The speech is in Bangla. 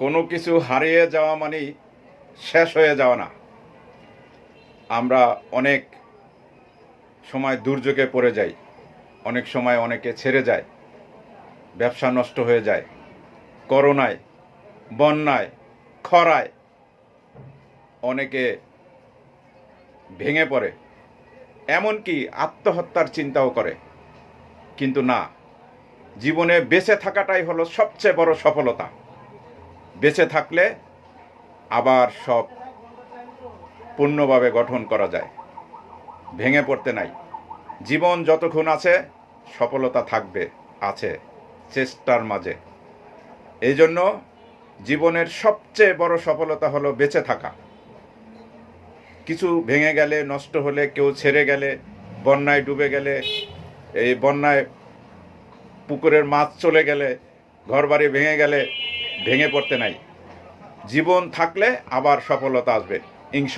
কোনো কিছু হারিয়ে যাওয়া মানেই শেষ হয়ে যাওয়া না। আমরা অনেক সময় দুর্যোগে পড়ে যাই, অনেক সময় অনেকে ছেড়ে যায়, ব্যবসা নষ্ট হয়ে যায়, করোনায়, বন্যায়, খরায় অনেকে ভেঙে পড়ে, এমনকি আত্মহত্যার চিন্তাও করে। কিন্তু না, জীবনে বেঁচে থাকাটাই হলো সবচেয়ে বড় সফলতা। বেঁচে থাকলে আবার সব পূর্ণভাবে গঠন করা যায়, ভেঙে পড়তে নাই। জীবন যতক্ষণ আছে সফলতা থাকবে, আছে চেষ্টার মাঝে। এই জন্য জীবনের সবচেয়ে বড় সফলতা হলো বেঁচে থাকা। কিছু ভেঙে গেলে, নষ্ট হলে, কেউ ছেড়ে গেলে, বন্যায় ডুবে গেলে, এই বন্যায় পুকুরের মাছ চলে গেলে, ঘরবাড়ি ভেঙে গেলে ভেঙে পড়তে নাই। জীবন থাকলে আবার সফলতা আসবে ইনশাআল্লাহ।